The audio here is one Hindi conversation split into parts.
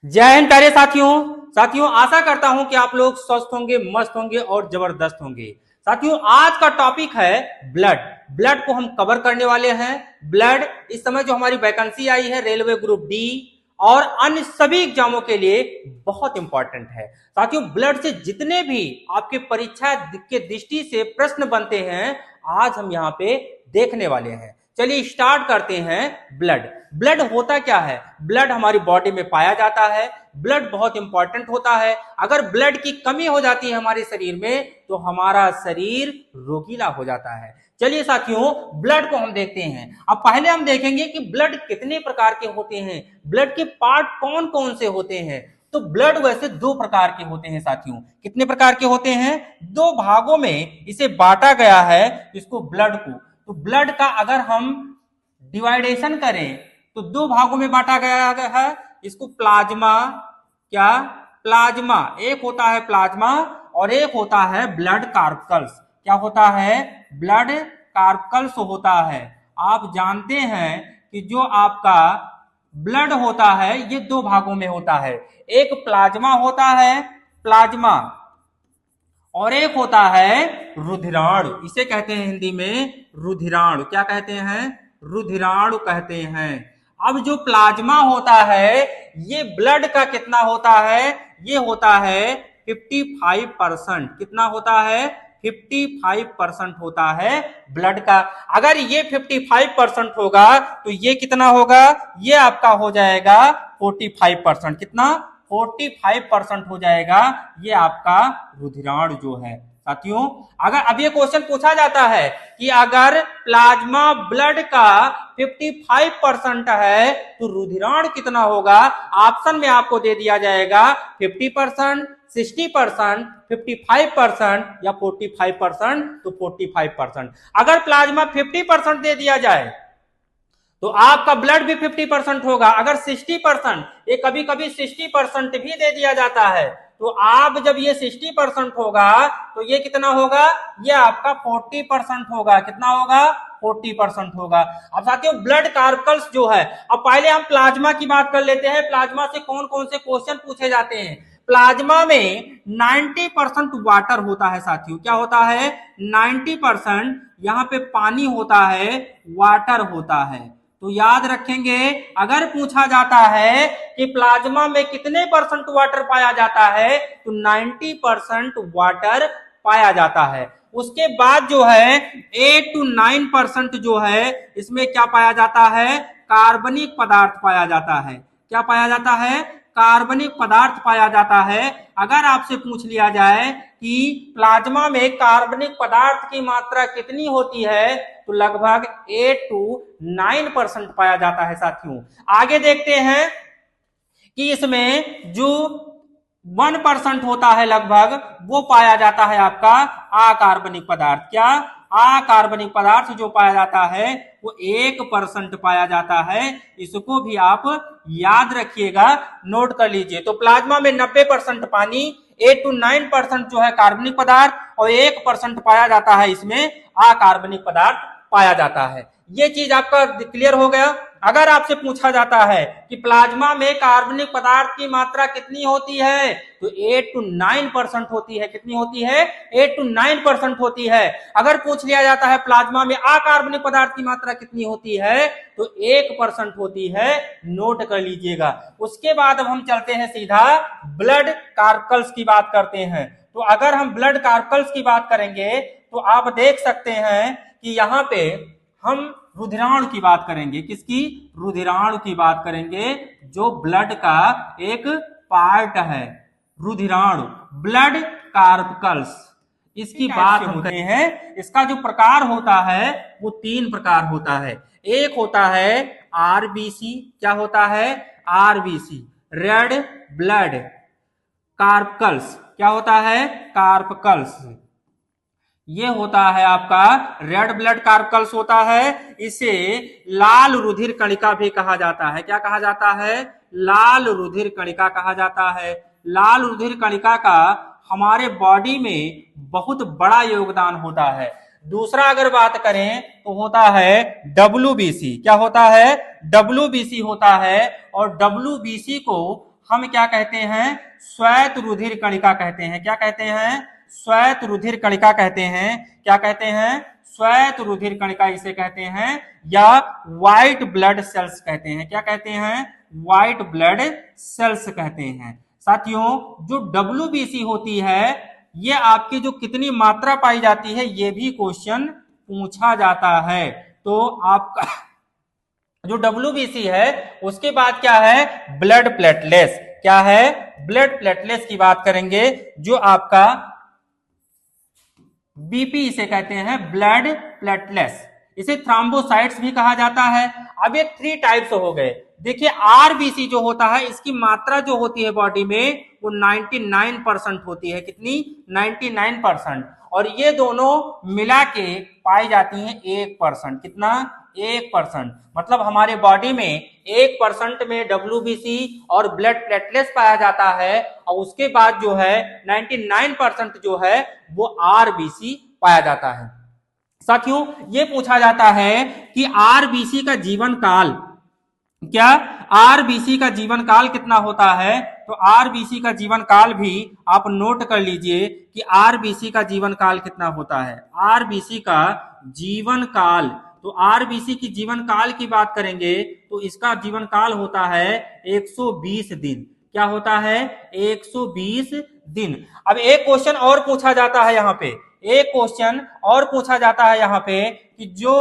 जय हिंद प्यारे साथियों। साथियों आशा करता हूं कि आप लोग स्वस्थ होंगे, मस्त होंगे और जबरदस्त होंगे। साथियों आज का टॉपिक है ब्लड। ब्लड को हम कवर करने वाले हैं। ब्लड इस समय जो हमारी वैकेंसी आई है रेलवे ग्रुप डी और अन्य सभी एग्जामों के लिए बहुत इंपॉर्टेंट है। साथियों ब्लड से जितने भी आपके परीक्षा के दृष्टि से प्रश्न बनते हैं आज हम यहाँ पे देखने वाले हैं। चलिए स्टार्ट करते हैं। ब्लड ब्लड होता क्या है? ब्लड हमारी बॉडी में पाया जाता है। ब्लड बहुत इंपॉर्टेंट होता है। अगर ब्लड की कमी हो जाती है हमारे शरीर में तो हमारा शरीर रोगीला हो जाता है। चलिए साथियों ब्लड को हम देखते हैं। अब पहले हम देखेंगे कि ब्लड कितने प्रकार के होते हैं, ब्लड के पार्ट कौन कौन से होते हैं। तो ब्लड वैसे दो प्रकार के होते हैं साथियों। कितने प्रकार के होते हैं? दो भागों में इसे बांटा गया है इसको ब्लड को। तो ब्लड का अगर हम डिवाइडेशन करें तो दो भागों में बांटा गया है इसको। प्लाज्मा, क्या प्लाज्मा, एक होता है प्लाज्मा और एक होता है ब्लड कार्पकल्स। क्या होता है? ब्लड कार्पकल्स होता है। आप जानते हैं कि जो आपका ब्लड होता है ये दो भागों में होता है। एक प्लाज्मा होता है, प्लाज्मा, और एक होता है रुधिराणु। इसे कहते हैं हिंदी में रुधिराणु। क्या कहते हैं? रुधिराणु कहते हैं। अब जो प्लाज्मा होता है ये ब्लड का कितना होता है? ये होता है 55%। कितना होता है? 55% होता है ब्लड का। अगर ये 55% होगा तो ये कितना होगा? ये आपका हो जाएगा 45%। कितना? 45% हो जाएगा ये आपका रुधिराणु जो है। साथियों अगर अब ये क्वेश्चन पूछा जाता है कि अगर प्लाज्मा ब्लड का 55% है तो रुधिराणु कितना होगा? ऑप्शन में आपको दे दिया जाएगा 50%, 60%, 55% या 45%। तो 45%। अगर प्लाज्मा 50% दे दिया जाए तो आपका ब्लड भी 50% होगा। अगर 60%, ये कभी कभी 60% भी दे दिया जाता है तो आप जब ये 60% होगा तो ये कितना होगा? ये आपका 40% होगा। कितना होगा? 40% होगा। अब साथियों ब्लड कार्पकल्स जो है, अब पहले हम प्लाज्मा की बात कर लेते हैं। प्लाज्मा से कौन कौन से क्वेश्चन पूछे जाते हैं? प्लाज्मा में 90% वाटर होता है साथियों। क्या होता है? 90% यहाँ पे पानी होता है, वाटर होता है। तो याद रखेंगे अगर पूछा जाता है कि प्लाज्मा में कितने परसेंट वाटर पाया जाता है तो 90% वाटर पाया जाता है। उसके बाद जो है 8 to 9% जो है इसमें क्या पाया जाता है? कार्बनिक पदार्थ पाया जाता है। क्या पाया जाता है? कार्बनिक पदार्थ पाया जाता है। अगर आपसे पूछ लिया जाए कि प्लाज्मा में कार्बनिक पदार्थ की मात्रा कितनी होती है तो लगभग 8 to 9% पाया जाता है साथियों। आगे देखते हैं कि इसमें जो 1% होता है लगभग वो पाया जाता है आपका अकार्बनिक पदार्थ। क्या? अकार्बनिक पदार्थ जो पाया जाता है वो 1% पाया जाता है। इसको भी आप याद रखिएगा, नोट कर लीजिए। तो प्लाज्मा में 90% पानी, 8 to 9% जो है कार्बनिक पदार्थ और 1% पाया जाता है इसमें अकार्बनिक पदार्थ पाया जाता है। ये चीज आपका क्लियर हो गया। अगर आपसे पूछा जाता है कि प्लाज्मा में कार्बनिक पदार्थ की मात्रा कितनी होती है तो 8 to 9% होती है। कितनी होती है? 8 to 9% होती है। अगर पूछ लिया जाता है प्लाज्मा में अकार्बनिक पदार्थ की मात्रा कितनी होती है तो 1% होती है। नोट कर लीजिएगा। उसके बाद अब हम चलते हैं सीधा ब्लड कार्पकल्स की बात करते हैं। तो अगर हम ब्लड कार्पकल्स की बात करेंगे तो आप देख सकते हैं कि यहाँ पे हम रुधिराणु की बात करेंगे। किसकी? रुधिराणु की बात करेंगे जो ब्लड का एक पार्ट है। रुधिराणु, ब्लड कार्पकल्स, इसकी बात हम करते हैं। इसका जो प्रकार होता है वो 3 प्रकार होता है। एक होता है आरबीसी। क्या होता है? RBC, red blood corpuscles. क्या होता है? कार्पकल्स। ये होता है आपका रेड ब्लड कार्पकल्स होता है। इसे लाल रुधिर कणिका भी कहा जाता है। क्या कहा जाता है? लाल रुधिर कणिका कहा जाता है। लाल रुधिर कणिका का हमारे बॉडी में बहुत बड़ा योगदान होता है। दूसरा अगर बात करें तो होता है WBC। क्या होता है? WBC होता है और WBC को हम क्या कहते हैं, श्वेत रुधिर कणिका कहते हैं। क्या कहते हैं, श्वेत रुधिर कणिका कहते हैं। क्या कहते हैं, श्वेत रुधिर कणिका इसे कहते हैं, या व्हाइट ब्लड सेल्स कहते हैं। क्या कहते हैं, व्हाइट ब्लड सेल्स कहते हैं। साथियों, जो WBC होती है, ये आपकी जो कितनी मात्रा पाई जाती है, ये भी क्वेश्चन पूछा जाता है। तो आपका जो WBC है, उसके बाद क्या है, ब्लड प्लेटलेट्स। क्या है, ब्लड प्लेटलेट्स की बात करेंगे, जो आपका BP इसे कहते हैं, ब्लड प्लेटलेट्स। इसे थ्रोम्बोसाइट्स भी कहा जाता है। अब ये 3 टाइप्स हो गए। देखिए, RBC जो होता है, इसकी मात्रा जो होती है बॉडी में, वो 99% होती है। कितनी, 99%। और ये दोनों मिला के पाई जाती हैं 1%। कितना, 1%। मतलब हमारे बॉडी में 1% में WBC और ब्लड प्लेटलेट्स पाया जाता है, और उसके बाद जो है 99% जो है वो RBC पाया जाता है। साथियों, ये पूछा जाता है कि RBC का जीवन काल, क्या RBC का जीवन काल कितना होता है? तो RBC का जीवन काल भी आप नोट कर लीजिए कि RBC का जीवन काल कितना होता है। RBC का जीवन काल, तो RBC की जीवन काल की बात करेंगे तो इसका जीवन काल होता है 120 दिन। क्या होता है, 120 दिन। अब एक क्वेश्चन और पूछा जाता है यहाँ पे, एक क्वेश्चन और पूछा जाता है यहाँ पे कि जो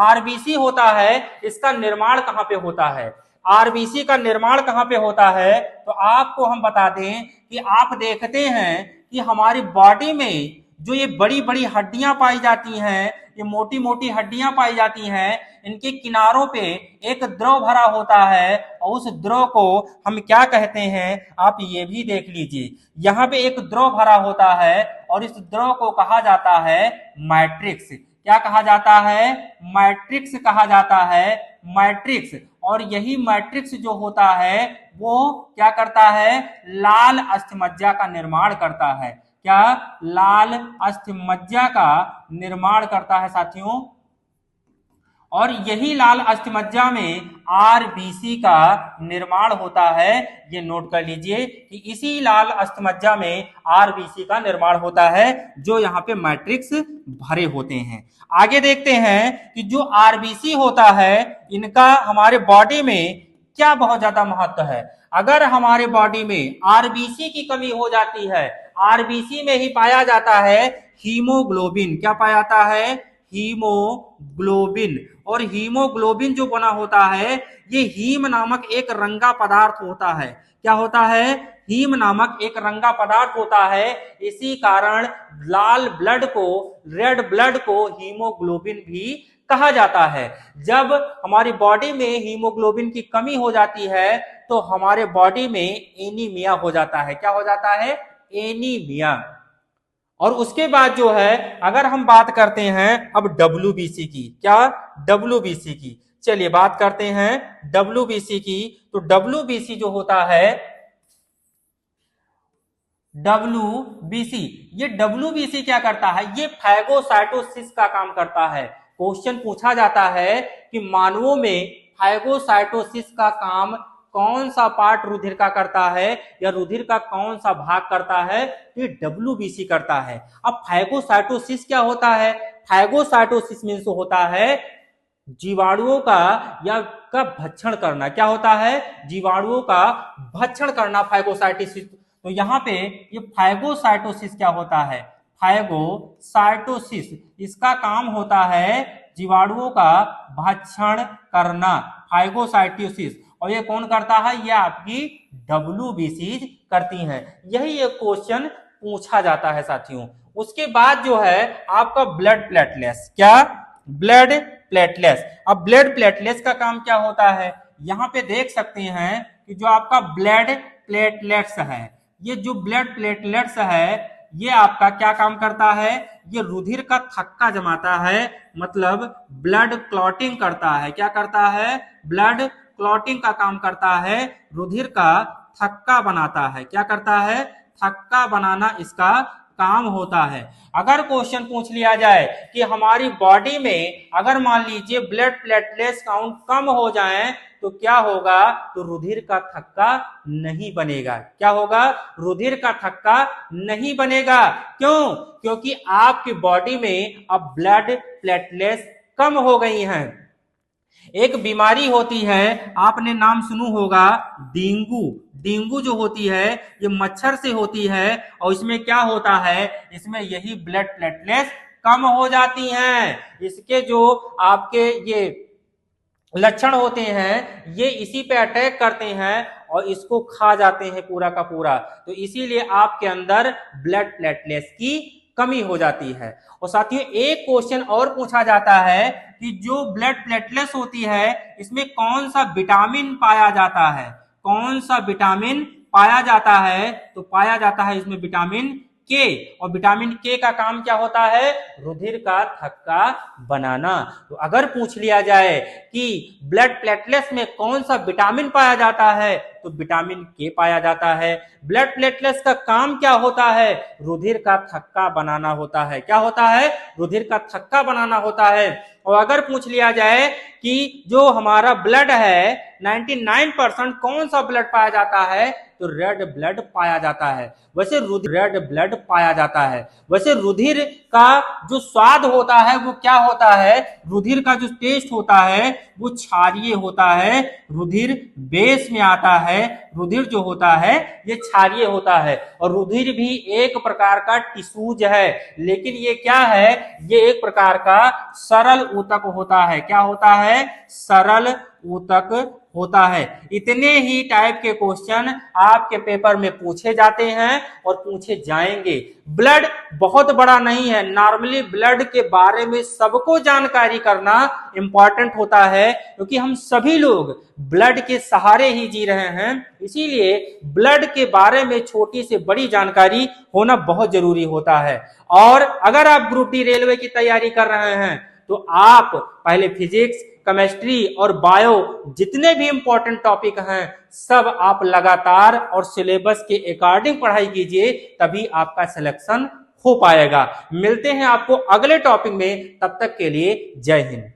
RBC होता है, इसका निर्माण कहाँ पे होता है? RBC का निर्माण कहाँ पे होता है? तो आपको हम बता दें कि आप देखते हैं कि हमारी बॉडी में जो ये बड़ी बड़ी हड्डियां पाई जाती हैं, ये मोटी मोटी हड्डियां पाई जाती हैं, इनके किनारों पे एक द्रव भरा होता है, और उस द्रव को हम क्या कहते हैं, आप ये भी देख लीजिए। यहाँ पे एक द्रव भरा होता है, और इस द्रव को कहा जाता है मैट्रिक्स। क्या कहा जाता है? मैट्रिक्स कहा जाता है, मैट्रिक्स। और यही मैट्रिक्स जो होता है वो क्या करता है, लाल अस्थिमज्जा का निर्माण करता है। क्या, लाल अस्थिमज्जा का निर्माण करता है साथियों। और यही लाल अस्थिमज्जा में RBC का निर्माण होता है। ये नोट कर लीजिए कि इसी लाल अस्थिमज्जा में RBC का निर्माण होता है, जो यहाँ पे मैट्रिक्स भरे होते हैं। आगे देखते हैं कि जो RBC होता है, इनका हमारे बॉडी में क्या बहुत ज्यादा महत्व है। अगर हमारे बॉडी में RBC की कमी हो जाती है, RBC में ही पाया जाता है हीमोग्लोबिन। क्या पाया जाता है? हीमोग्लोबिन। और हीमोग्लोबिन जो बना होता है, ये हीम नामक एक रंगा पदार्थ होता है। क्या होता है? हीम नामक एक रंगा पदार्थ होता है। इसी कारण लाल ब्लड को, रेड ब्लड को हीमोग्लोबिन भी कहा जाता है। जब हमारी बॉडी में हीमोग्लोबिन की कमी हो जाती है, तो हमारे बॉडी में एनीमिया हो जाता है। क्या हो जाता है? एनीमिया। और उसके बाद जो है, अगर हम बात करते हैं अब WBC की, क्या, WBC की, चलिए बात करते हैं WBC की। तो WBC जो होता है, WBC, ये WBC क्या करता है? ये फैगोसाइटोसिस का काम करता है। क्वेश्चन पूछा जाता है कि मानवों में फैगोसाइटोसिस का काम कौन सा पार्ट रुधिर का करता है, या रुधिर का कौन सा भाग करता है? ये WBC करता है। अब फैगोसाइटोसिस क्या होता है? फैगोसाइटोसिस मीन्स होता है जीवाणुओं का या का भक्षण करना। क्या होता है? जीवाणुओं का भक्षण करना, फैगोसाइटोसिस। तो यहाँ पे ये फैगोसाइटोसिस क्या होता है? फैगोसाइटोसिस, इसका काम होता है जीवाणुओं का भक्षण करना, फैगोसाइटोसिस। और ये कौन करता है? ये आपकी WBC करती हैं। यही एक क्वेश्चन पूछा जाता है साथियों। उसके बाद जो है आपका ब्लड प्लेटलेट्स। क्या? Blood platelets. अब ब्लड प्लेटलेट्स का काम क्या होता है? यहाँ पे देख सकते हैं कि जो आपका ब्लड प्लेटलेट्स है, ये जो ब्लड प्लेटलेट्स है, ये आपका क्या काम करता है? ये रुधिर का थक्का जमाता है, मतलब ब्लड क्लॉटिंग करता है। क्या करता है? ब्लड क्लॉटिंग का काम करता है, रुधिर का थक्का बनाता है। क्या करता है? थक्का बनाना इसका काम होता है। अगर क्वेश्चन पूछ लिया जाए कि हमारी बॉडी में अगर मान लीजिए ब्लड प्लेटलेट्स काउंट कम हो जाए तो क्या होगा, तो रुधिर का थक्का नहीं बनेगा। क्या होगा, रुधिर का थक्का नहीं बनेगा। क्यों? क्योंकि आपकी बॉडी में अब ब्लड प्लेटलेट्स कम हो गई हैं। एक बीमारी होती है, आपने नाम सुनू होगा, डेंगू। डेंगू जो होती है ये मच्छर से होती है और इसमें क्या होता है, इसमें यही ब्लड प्लेटलेट्स कम हो जाती हैं। इसके जो आपके ये लक्षण होते हैं ये इसी पे अटैक करते हैं और इसको खा जाते हैं पूरा का पूरा। तो इसीलिए आपके अंदर ब्लड प्लेटलेट्स की कमी हो जाती है। और साथियों एक क्वेश्चन और पूछा जाता है कि जो ब्लड प्लेटलेट्स होती है इसमें कौन सा विटामिन पाया जाता है, कौन सा विटामिन पाया जाता है, तो पाया जाता है इसमें विटामिन के। और विटामिन के का काम क्या होता है, रुधिर का थक्का बनाना। तो अगर पूछ लिया जाए कि ब्लड प्लेटलेट्स में कौन सा विटामिन पाया जाता है तो विटामिन के पाया जाता है। ब्लड प्लेटलेट्स का काम क्या होता है, रुधिर का थक्का बनाना होता है। क्या होता है, रुधिर का थक्का बनाना होता है। और अगर पूछ लिया जाए कि जो हमारा ब्लड है 99% कौन सा ब्लड पाया जाता है, तो रेड ब्लड पाया जाता है। वैसे रेड ब्लड पाया जाता है। वैसे रुधिर का जो स्वाद होता है वो क्या होता है, रुधिर का जो टेस्ट होता है वो क्षारीय होता है। रुधिर बेस में आता है, रुधिर जो होता है ये क्षारीय होता है। और रुधिर भी एक प्रकार का टिश्यूज है, लेकिन ये क्या है, ये एक प्रकार का सरल ऊतक होता है। क्या होता है, सरल ऊतक होता है। इतने ही टाइप के क्वेश्चन आपके पेपर में पूछे जाते हैं और पूछे जाएंगे। ब्लड बहुत बड़ा नहीं है, नॉर्मली ब्लड के बारे में सबको जानकारी करना इंपॉर्टेंट होता है, क्योंकि हम सभी लोग ब्लड के सहारे ही जी रहे हैं। इसीलिए ब्लड के बारे में छोटी से बड़ी जानकारी होना बहुत जरूरी होता है। और अगर आप ग्रुप डी रेलवे की तैयारी कर रहे हैं तो आप पहले फिजिक्स, केमिस्ट्री और बायो जितने भी इंपॉर्टेंट टॉपिक हैं सब आप लगातार और सिलेबस के अकॉर्डिंग पढ़ाई कीजिए, तभी आपका सिलेक्शन हो पाएगा। मिलते हैं आपको अगले टॉपिक में, तब तक के लिए जय हिंद।